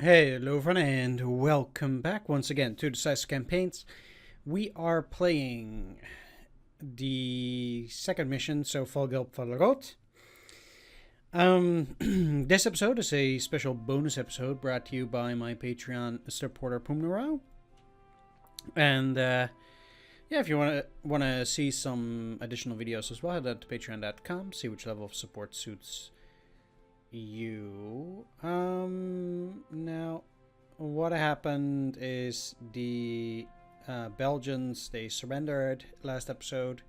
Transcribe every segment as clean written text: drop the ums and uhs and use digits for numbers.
Hello everyone and welcome back once again to Decisive Campaigns. We are playing the second mission, so Volgelb Valrot. This episode is a special bonus episode brought to you by my Patreon supporter Pumnaro. And yeah, if you want to see some additional videos as well, head to patreon.com, see which level of support suits you. Now what happened is the Belgians, they surrendered last episode,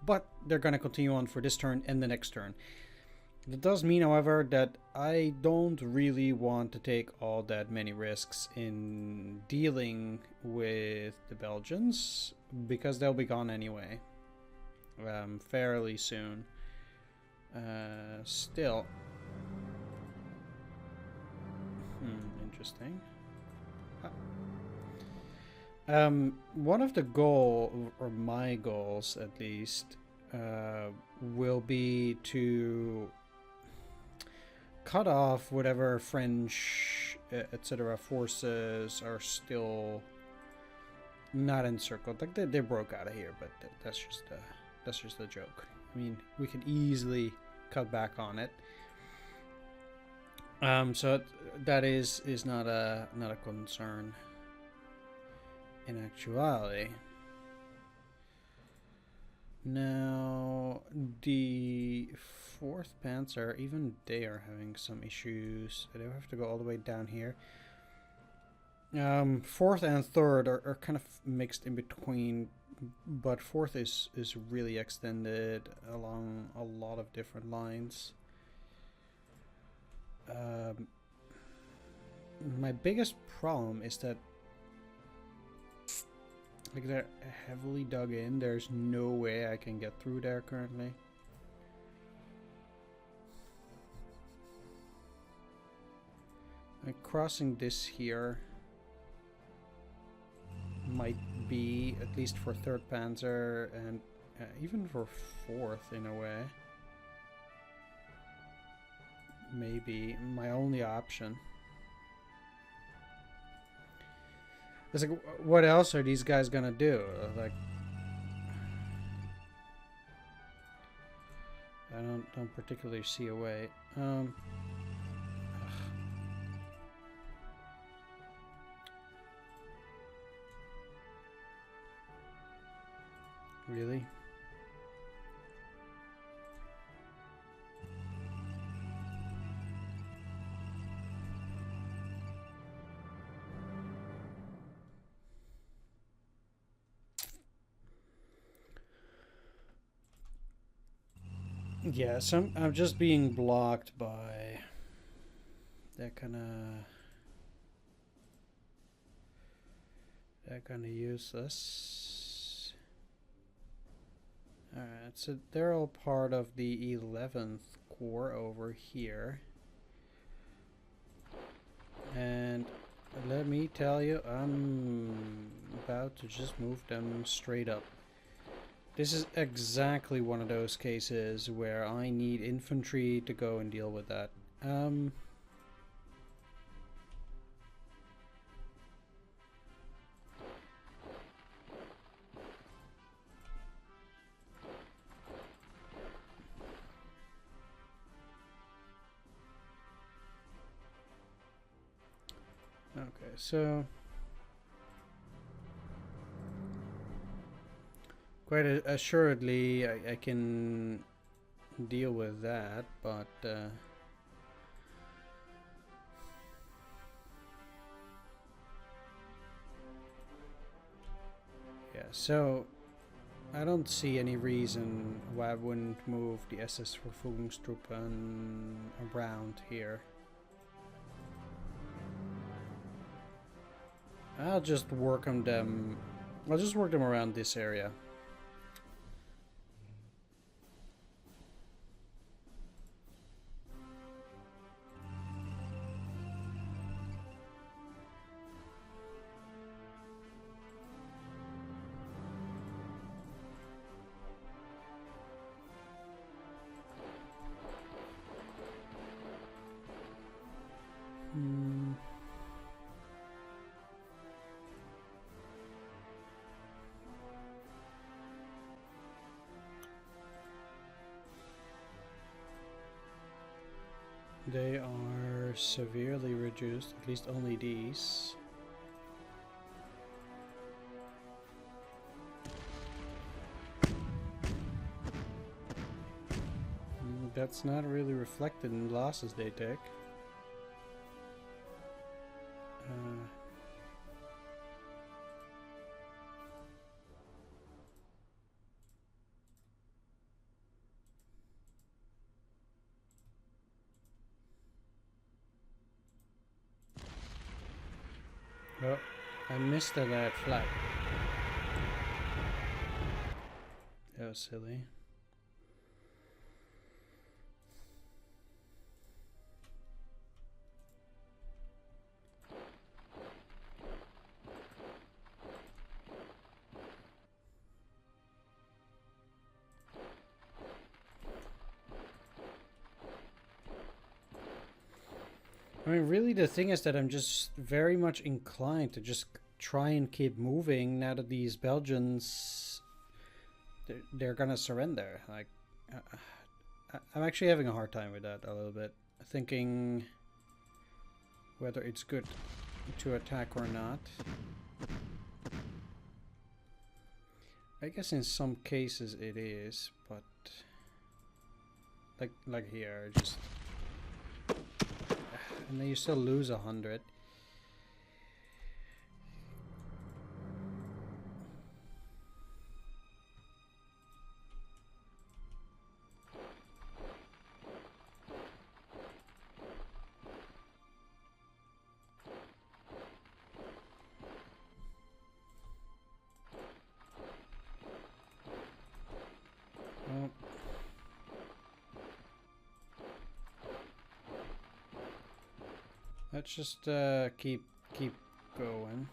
but they're gonna continue on for this turn and the next turn. That does mean, however, that I don't really want to take all that many risks in dealing with the Belgians, because they'll be gone anyway fairly soon. Still interesting. One of the or my goals at least, will be to cut off whatever French, etc. forces are still not encircled. Like they broke out of here, but that's just a joke. I mean, we can easily cut back on it. So that is not a concern in actuality. Now the 4th Panzer, even they are having some issues. They have to go all the way down here. 4th and 3rd are kind of mixed in between, but 4th is really extended along a lot of different lines. My biggest problem is that, like, they're heavily dug in. There's no way I can get through there currently. Like, crossing this here might be, at least for 3rd Panzer and even for 4th in a way, maybe my only option. It's like, what else are these guys gonna do? Like, I don't particularly see a way. Really? Yeah, I'm just being blocked by that kind of useless. All right, so they're all part of the 11th Corps over here, and let me tell you, I'm about to just move them straight up. This is exactly one of those cases where I need infantry to go and deal with that. Okay, so quite assuredly, I can deal with that, but yeah, so I don't see any reason why I wouldn't move the SS Verfügungstruppen around here. I'll just work on them. I'll just work them around this area. They are severely reduced, at least only these. That's not really reflected in the losses they take. Oh, I missed that flag. That was silly. I mean, really, the thing is that I'm just very much inclined to just try and keep moving now that these Belgians, they're gonna surrender. Like, I'm actually having a hard time with that a little bit. Thinking whether it's good to attack or not. I guess in some cases it is, but like here, just... And then you still lose 100. Well, let's just keep going.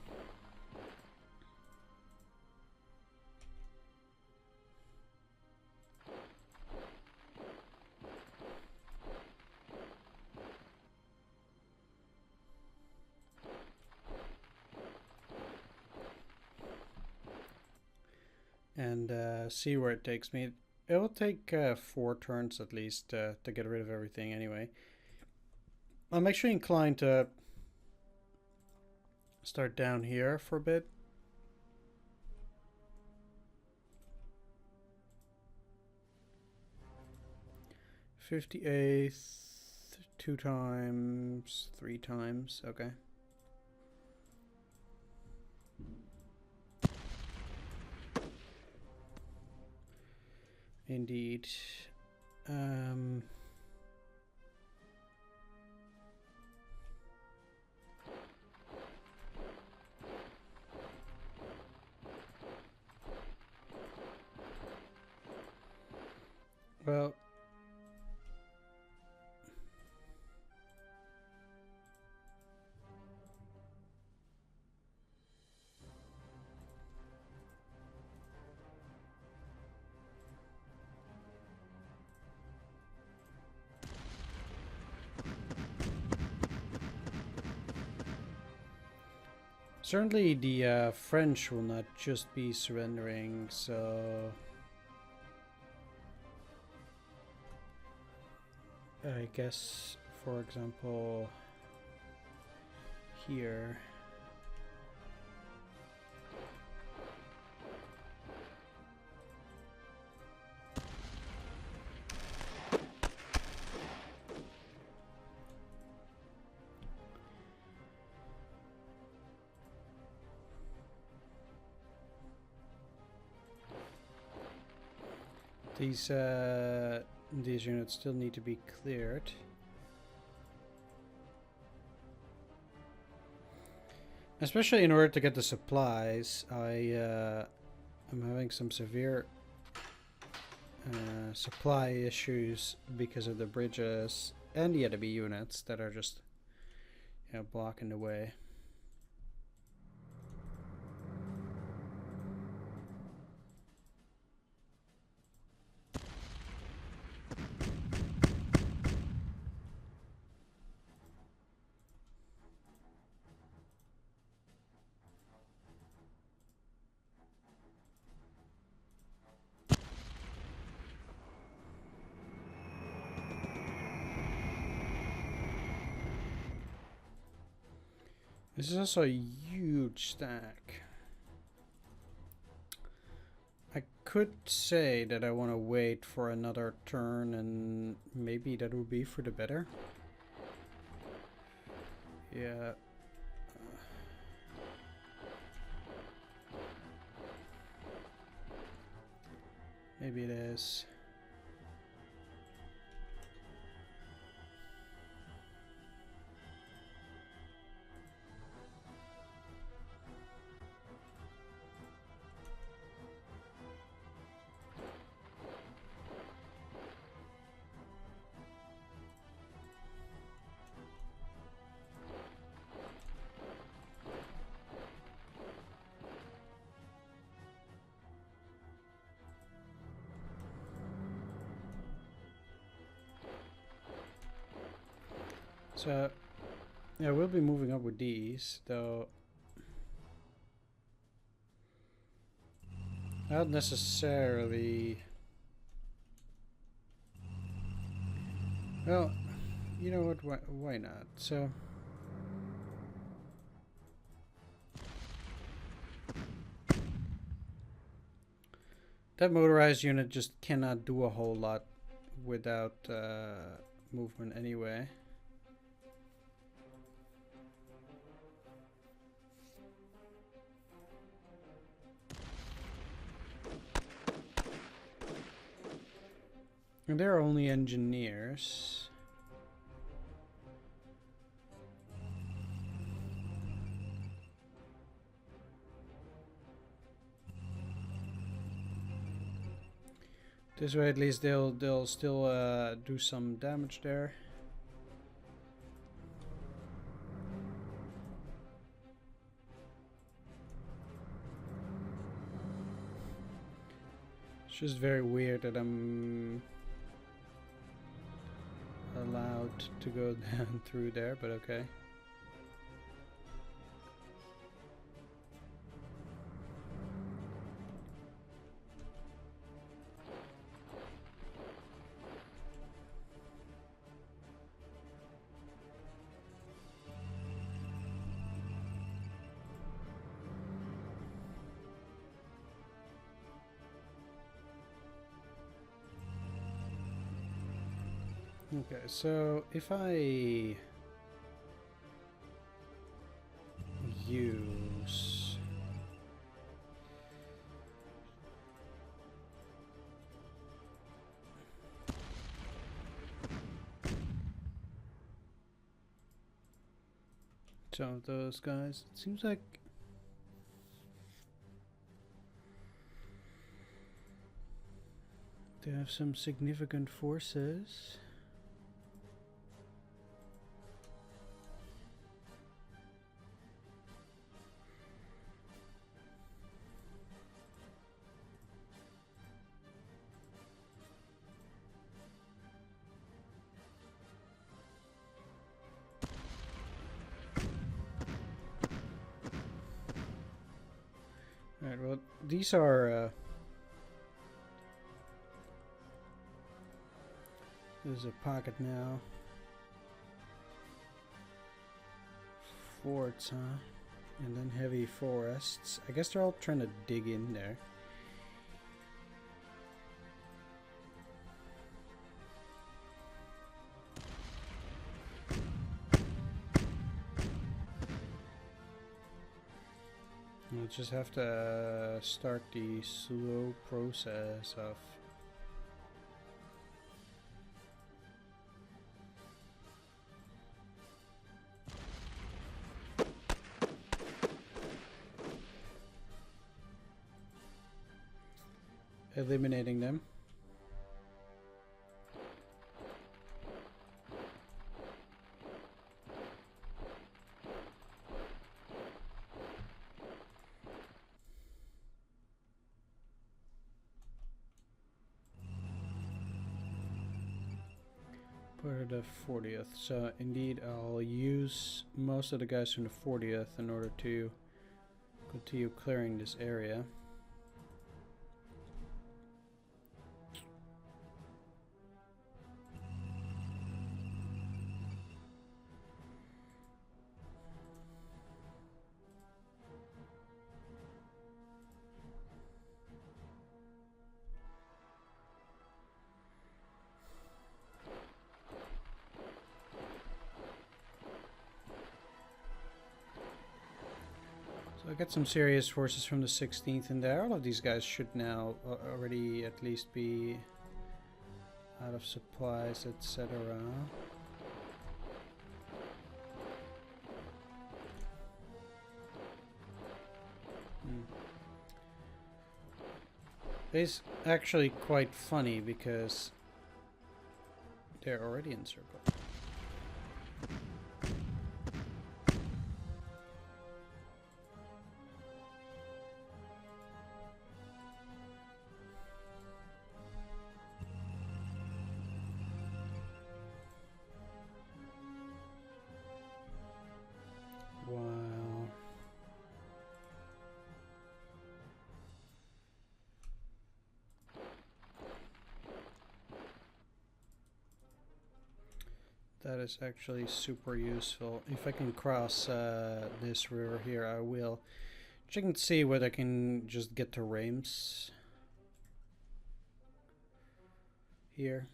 And see where it takes me. It will take 4 turns at least to get rid of everything anyway. I'm actually inclined to start down here for a bit. $58th, 2 times, 3 times, okay. Indeed. Well, certainly the French will not just be surrendering, so I guess, for example, here. These units still need to be cleared. Especially in order to get the supplies, I'm having some severe supply issues because of the bridges and the enemy units that are just, you know, blocking the way. This is also a huge stack. I could say that I want to wait for another turn and maybe that would be for the better. Yeah. Maybe it is. So, yeah, we'll be moving up with these, though. Not necessarily. Well, you know what? Why not? So. That motorized unit just cannot do a whole lot without movement anyway. And they're only engineers. This way, at least they'll still do some damage there. It's just very weird that I'm allowed to go down through there, but okay. Okay, so if I use some of those guys, it seems like they have some significant forces. Alright, well, these are there's a pocket now. Forts, huh? And then heavy forests. I guess they're all trying to dig in there. We'll just have to start the slow process of eliminating them. Part of the 40th. So indeed, I'll use most of the guys from the 40th in order to continue clearing this area. So I got some serious forces from the 16th in there. All of these guys should now already at least be out of supplies, etc. It's actually quite funny because they're already encircled. Wow. That is actually super useful. If I can cross this river here, I will. Check and see whether I can just get to Reims here.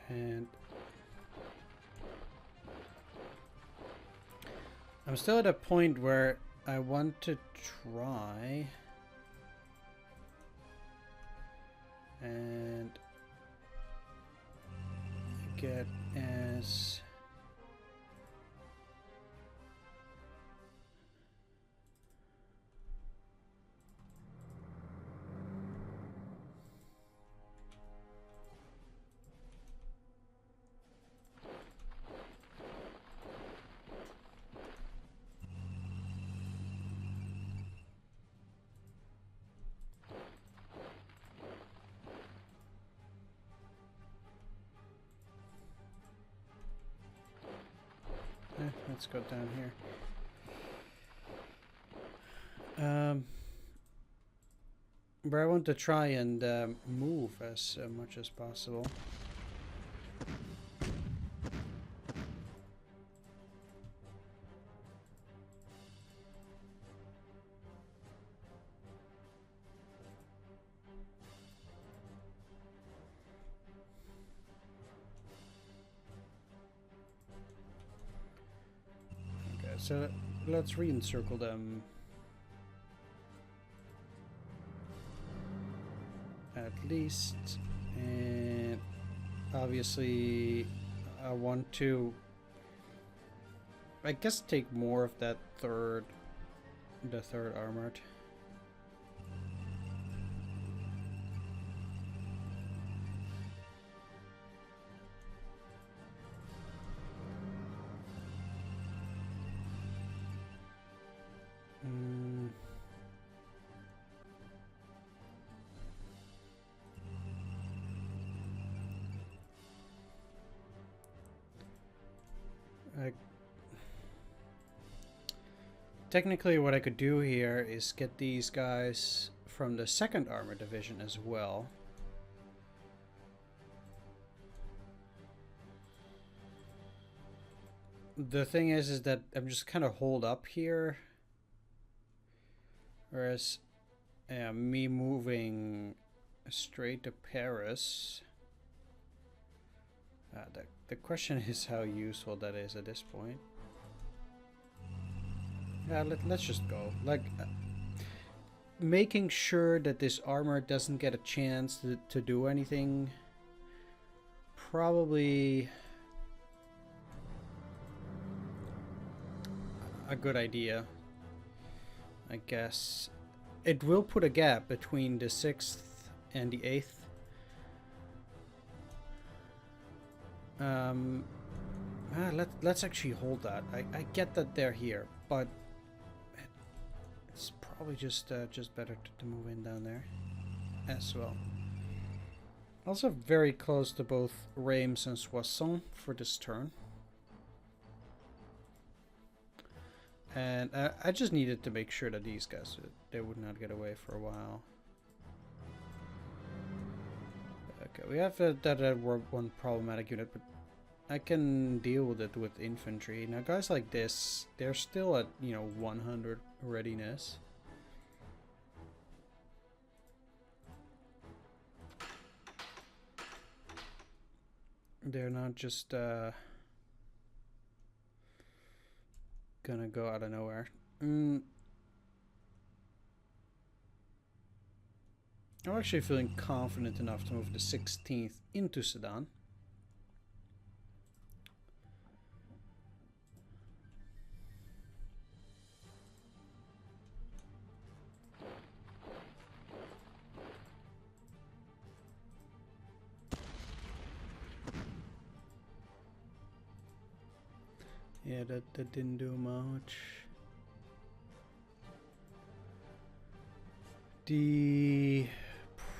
And I'm still at a point where I want to try and get as let's go down here. But I want to try and move as much as possible. Okay, so let's re-encircle them. At least, and obviously I want to, I guess, take more of that the third armored. Technically, what I could do here is get these guys from the 2nd Armored Division as well. The thing is that I'm just kind of holed up here. Whereas me moving straight to Paris... the question is how useful that is at this point. Yeah, let's just go. Like, making sure that this armor doesn't get a chance to do anything. Probably a good idea, I guess. It will put a gap between the 6th and the 8th. Let's actually hold that. I get that they're here, but it's probably just better to move in down there as well. Also very close to both Reims and Soissons for this turn. And I just needed to make sure that these guys, they would not get away for a while. Okay, we have that one problematic unit, but I can deal with it with infantry. Now guys like this, they're still at, you know, 100 readiness. They're not just gonna go out of nowhere. I'm actually feeling confident enough to move the 16th into Sedan. Yeah, that didn't do much. The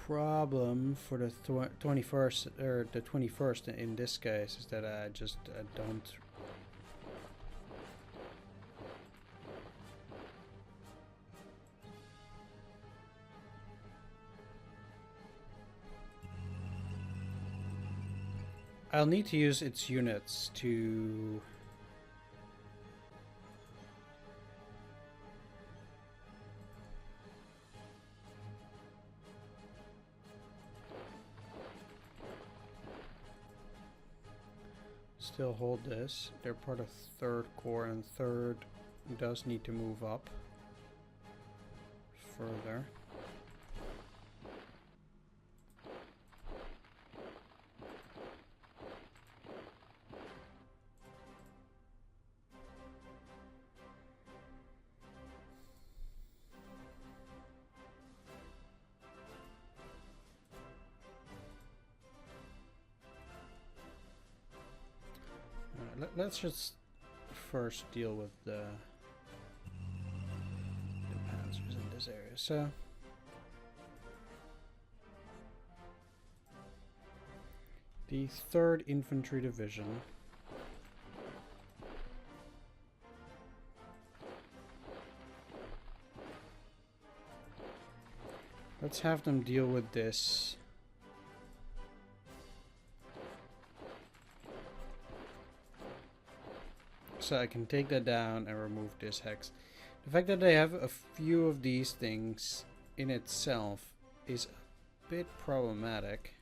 problem for the 21st, or the 21st in this case, is that I just don't... I'll need to use its units to... still hold this. They're part of 3rd Corps, and 3rd does need to move up further. Let's just first deal with the panzers in this area. So the 3rd Infantry Division let's have them deal with this. So I can take that down and remove this hex. The fact that they have a few of these things in itself is a bit problematic.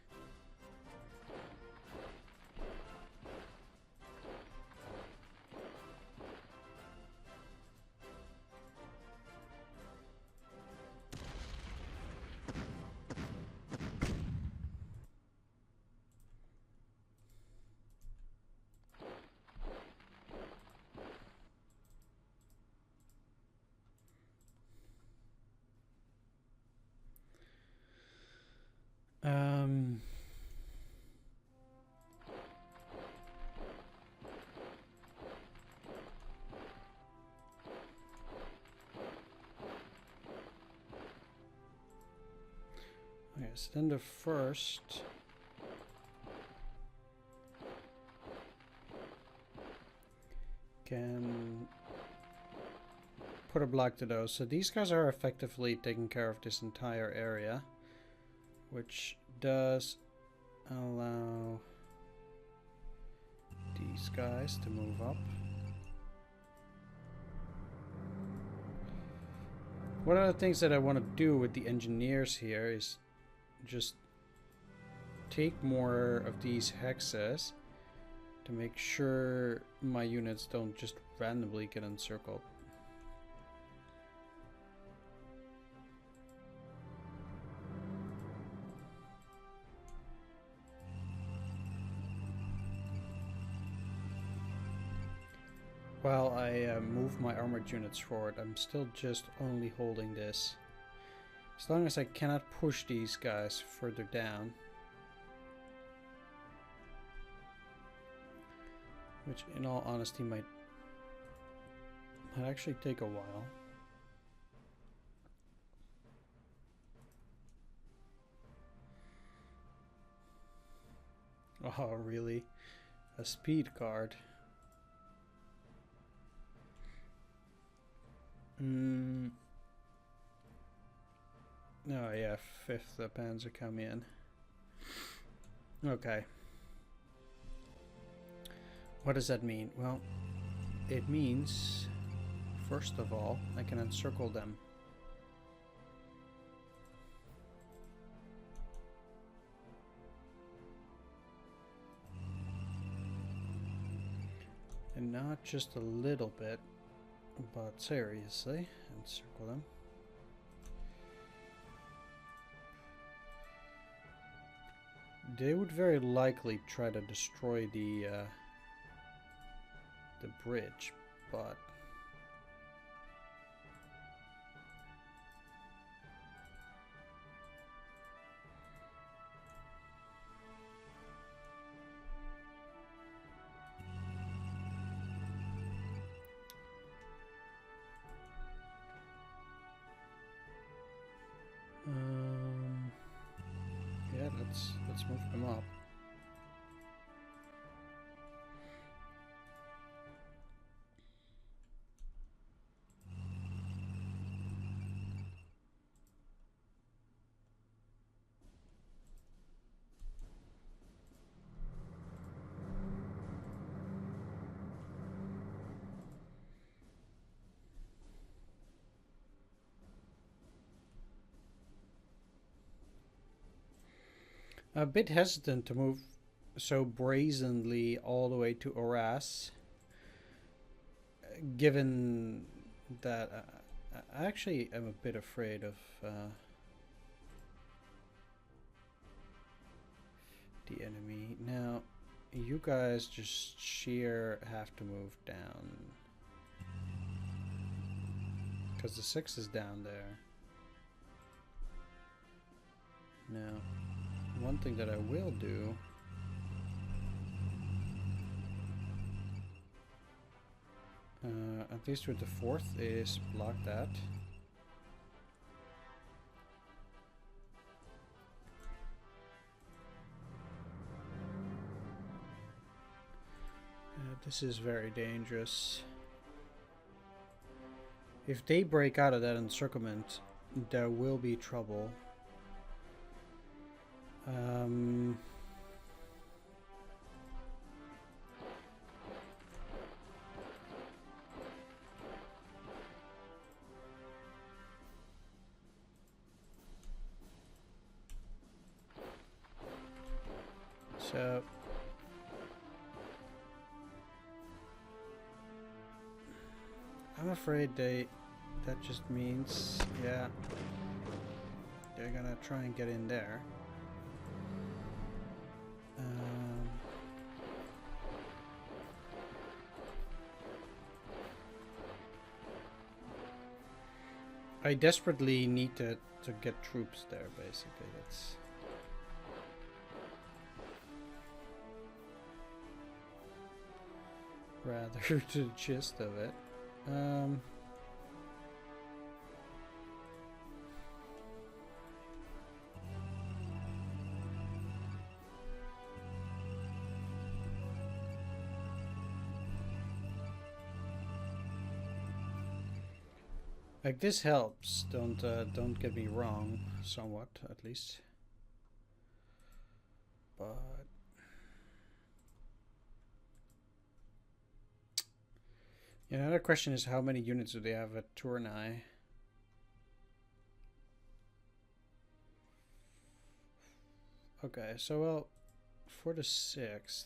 Okay, so then the first can put a block to those. So these guys are effectively taking care of this entire area, which does allow these guys to move up. One of the things that I want to do with the engineers here is just take more of these hexes to make sure my units don't just randomly get encircled. While I move my armored units forward, I'm still just only holding this. As long as I cannot push these guys further down. Which in all honesty might actually take a while. Oh, really? A speed card? Oh yeah, 5th panzer come in. Okay. What does that mean? Well, it means, first of all, I can encircle them. And not just a little bit, but seriously, encircle them. They would very likely try to destroy the bridge, but yeah, let's move them up. A bit hesitant to move so brazenly all the way to Oras, given that I actually am a bit afraid of the enemy. Now, you guys just sheer have to move down, because the 6 is down there. Now, one thing that I will do at least with the 4th is block that. This is very dangerous. If they break out of that encirclement, there will be trouble. So I'm afraid that just means, yeah, they're gonna try and get in there. I desperately need to get troops there, basically. That's rather the gist of it. Like, this helps. Don't get me wrong, somewhat at least. But yeah, another question is, how many units do they have at Tournai? Okay, so well, for the 6th.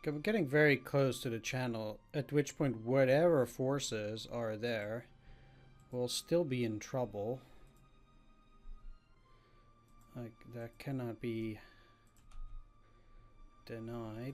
I'm getting very close to the channel, at which point whatever forces are there will still be in trouble. Like, that cannot be denied.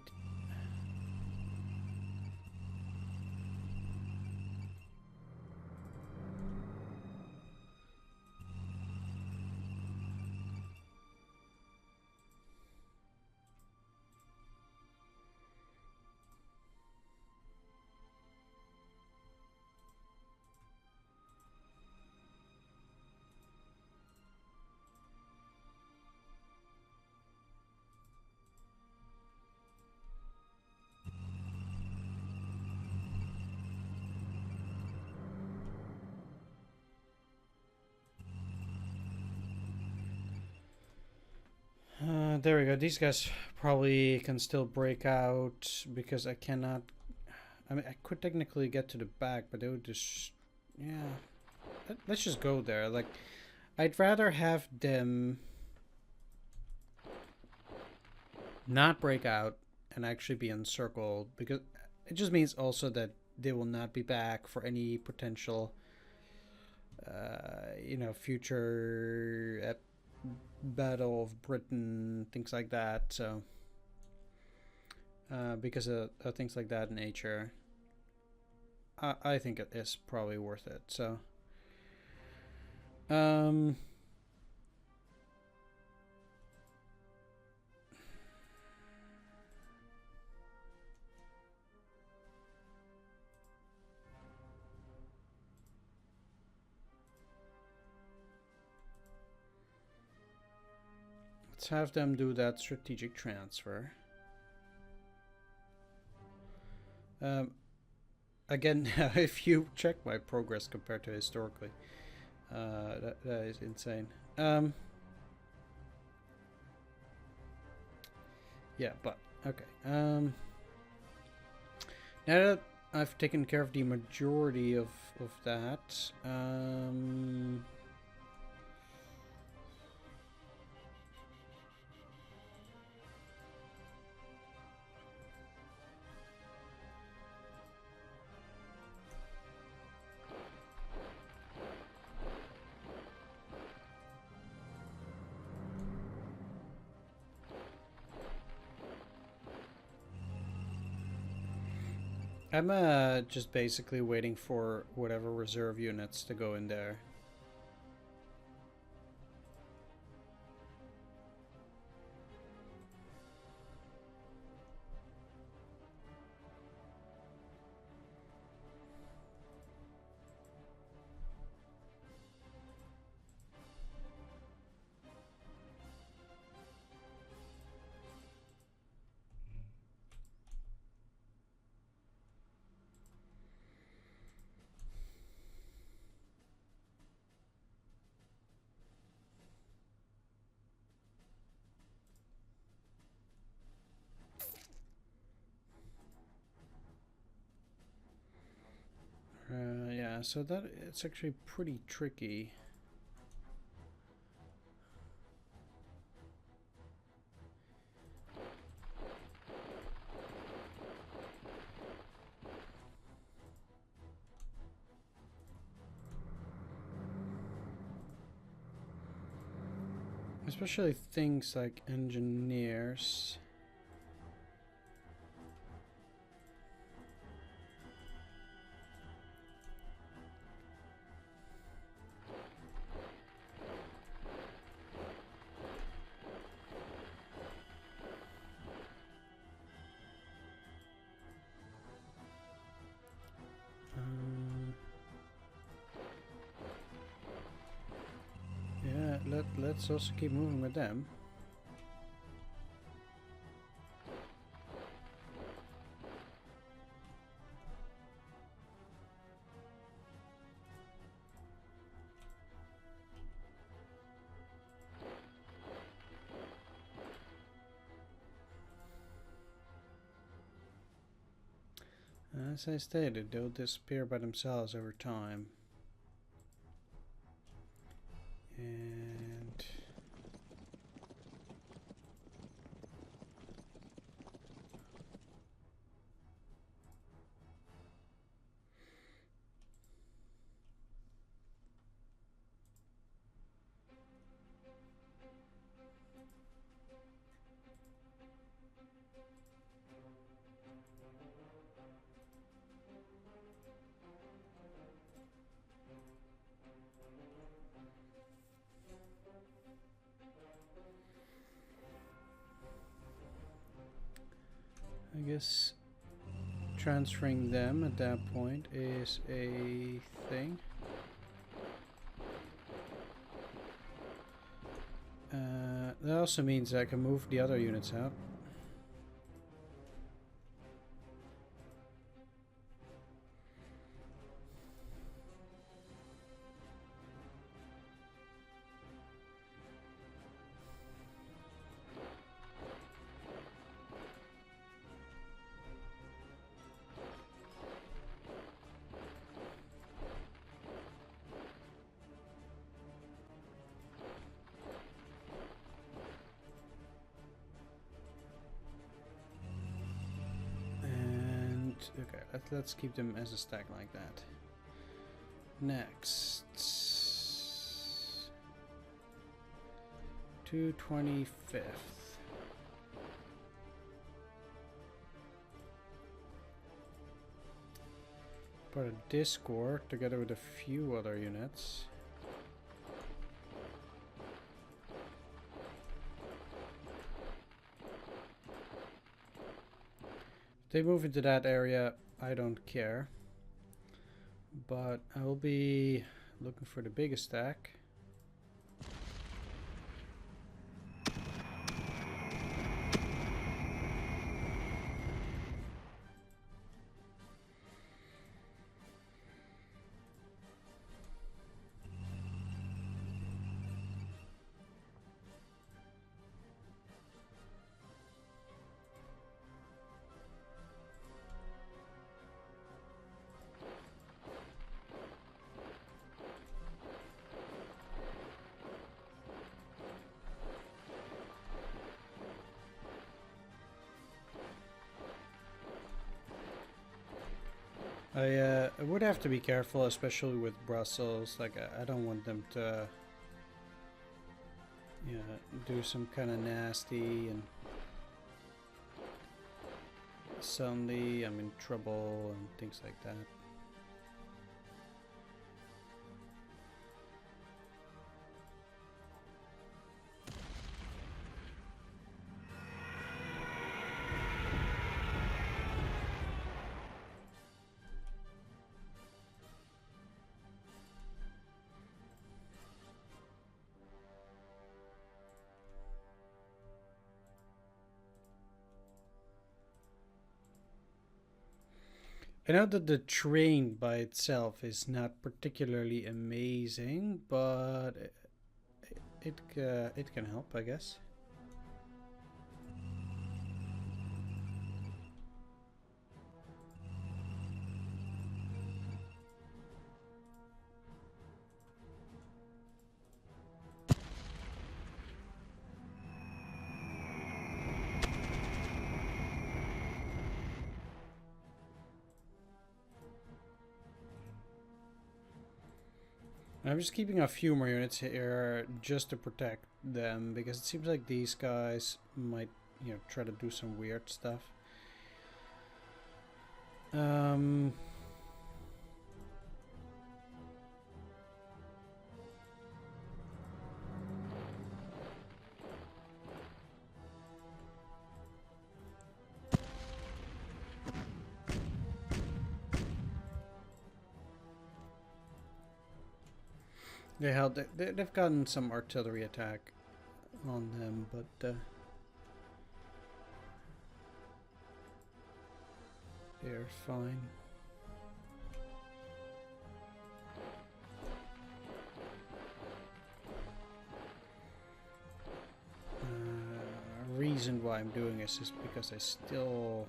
there we go. These guys probably can still break out because I cannot. I mean, I could technically get to the back, but they would just. Yeah. Let's just go there. Like, I'd rather have them not break out and actually be encircled, because it just means also that they will not be back for any potential, future Battle of Britain, things like that. So, because of things like that in nature, I think it is probably worth it. So, let's have them do that strategic transfer. Again, if you check my progress compared to historically, that is insane. Yeah, but okay. Now that I've taken care of the majority of that, I'm just basically waiting for whatever reserve units to go in there. Yeah, so that it's actually pretty tricky. Especially things like engineers. Yeah, let's also keep moving with them. As I stated, they'll disappear by themselves over time. And I guess transferring them at that point is a thing. That also means I can move the other units out. Okay, let's keep them as a stack like that. Next, 225th. Put a Discord together with a few other units. If they move into that area, I don't care. But I will be looking for the biggest stack. I would have to be careful, especially with Brussels. Like, I don't want them to do some kind of nasty and suddenly I'm in trouble and things like that. I know that the terrain by itself is not particularly amazing, but it can help, I guess. I'm just keeping a few more units here just to protect them, because it seems like these guys might, try to do some weird stuff. They've gotten some artillery attack on them, but they're fine. Reason why I'm doing this is because I still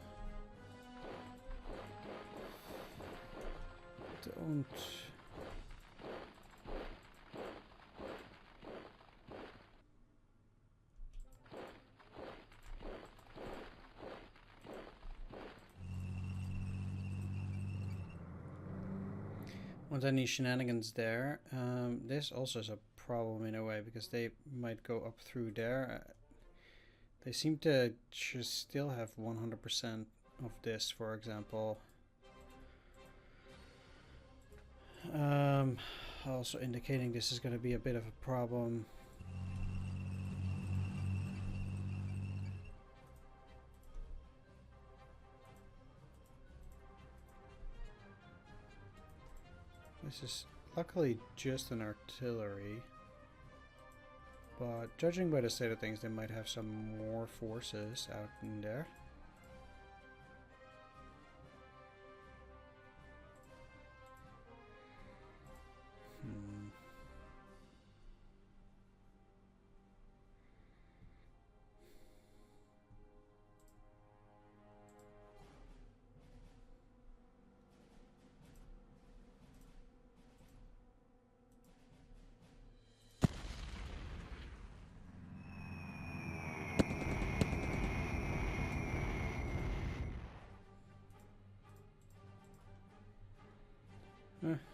don't. Want any shenanigans there? This also is a problem in a way, because they might go up through there. They seem to just still have 100% of this, for example. Also indicating this is going to be a bit of a problem. This is luckily just an artillery, but judging by the state of things, they might have some more forces out in there.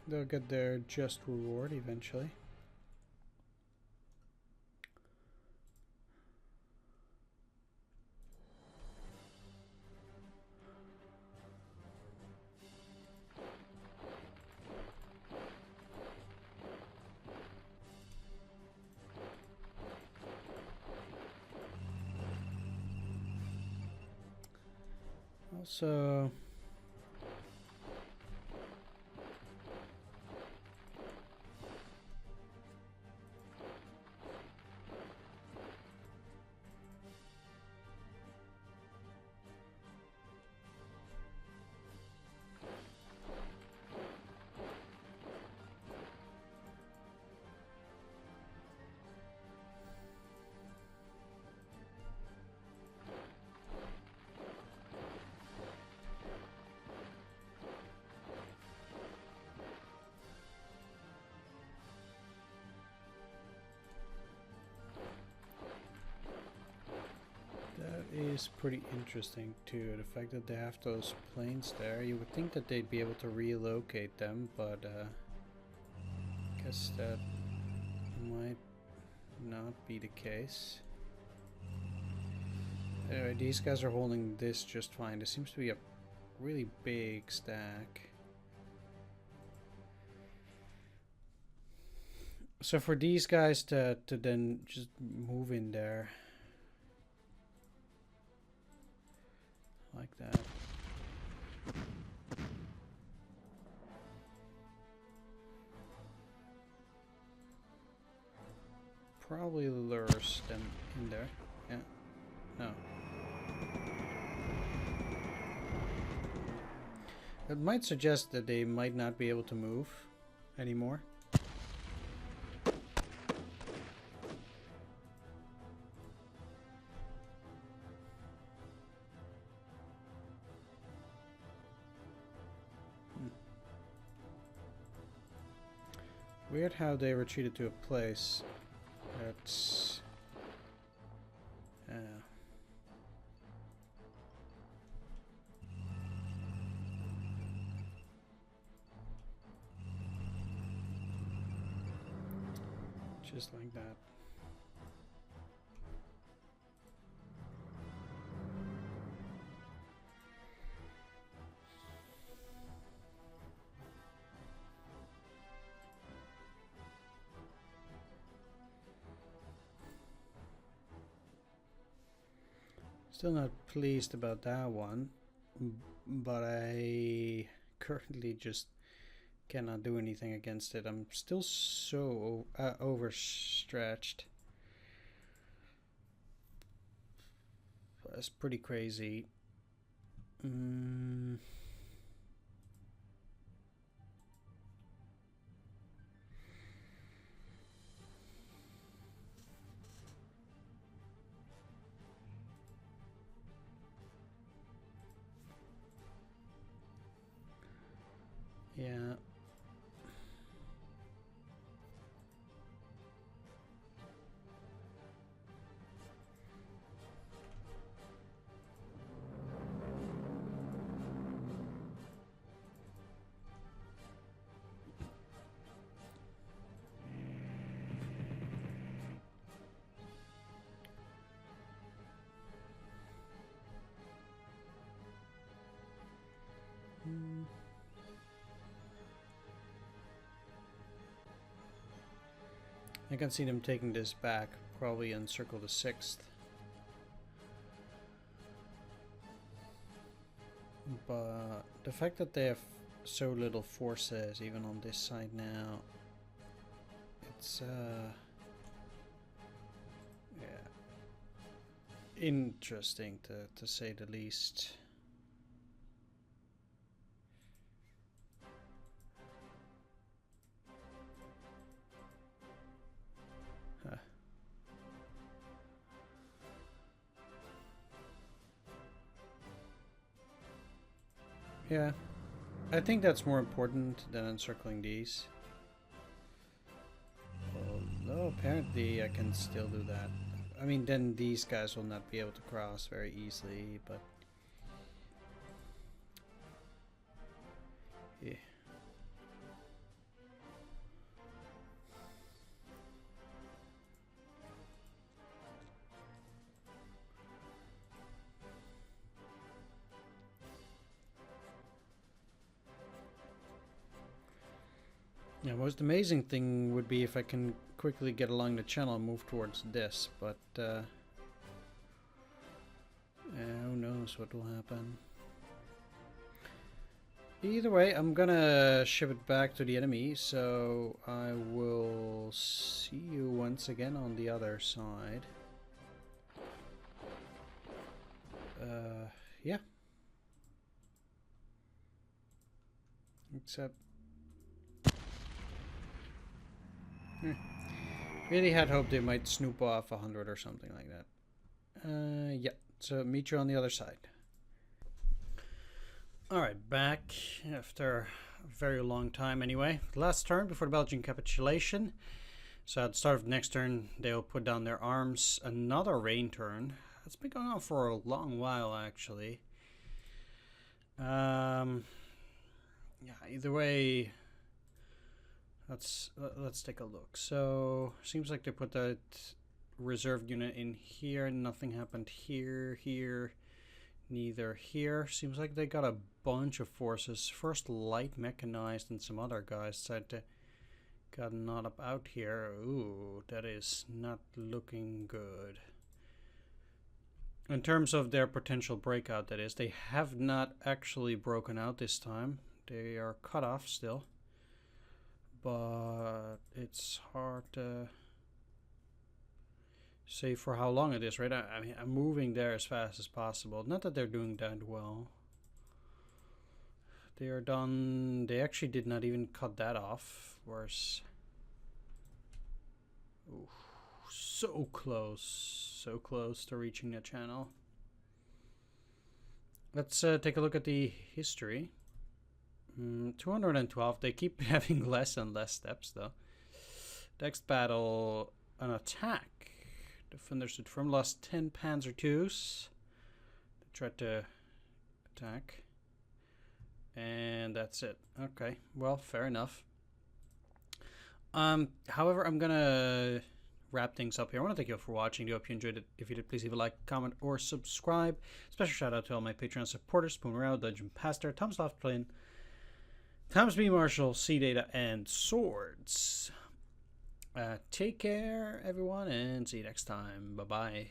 They'll get their just reward eventually. Also, is pretty interesting too. The fact that they have those planes there, you would think that they'd be able to relocate them, but I guess that might not be the case. Anyway, these guys are holding this just fine. There seems to be a really big stack. So for these guys to then just move in there like that. Probably lures them in there. Yeah. No. It might suggest that they might not be able to move anymore. Weird how they retreated to a place that's just like that. Still not pleased about that one, but I currently just cannot do anything against it. I'm still so overstretched. That's pretty crazy. Yeah. I can see them taking this back, probably encircle the 6th. But the fact that they have so little forces, even on this side now, it's yeah, interesting to say the least. Yeah, I think that's more important than encircling these. Although apparently I can still do that. I mean, then these guys will not be able to cross very easily, but yeah. Yeah, most amazing thing would be if I can quickly get along the channel and move towards this, but who knows what will happen. Either way, I'm gonna ship it back to the enemy, so I will see you once again on the other side. Yeah. Except... really had hoped they might snoop off 100 or something like that. Yeah, so meet you on the other side. Alright, back after a very long time anyway. Last turn before the Belgian capitulation. So at the start of the next turn, they'll put down their arms. Another rain turn. It's been going on for a long while, actually. Yeah, either way, let's take a look. So, seems like they put that reserve unit in here. Nothing happened here, neither here. Seems like they got a bunch of forces. First light mechanized and some other guys decided to got not up out here. Ooh, that is not looking good. In terms of their potential breakout, that is, they have not actually broken out this time. They are cut off still. But it's hard to say for how long it is, right? I mean, I'm moving there as fast as possible. Not that they're doing that well. They are done. They actually did not even cut that off. Whereas, ooh, so close to reaching the channel. Let's take a look at the history. 212. They keep having less and less steps, though. Next battle, an attack. Defenders stood firm, lost 10 panzer IIs. They tried to attack. And that's it. Okay, well, fair enough. However, I'm gonna wrap things up here. I want to thank you all for watching. I hope you enjoyed it. If you did, please leave a like, comment, or subscribe. Special shout out to all my Patreon supporters: Spoon Row, Dungeon Pastor, Tom's Loft Flynn, Thomas B. Marshall, C Data, and Swords. Take care, everyone, and see you next time. Bye bye.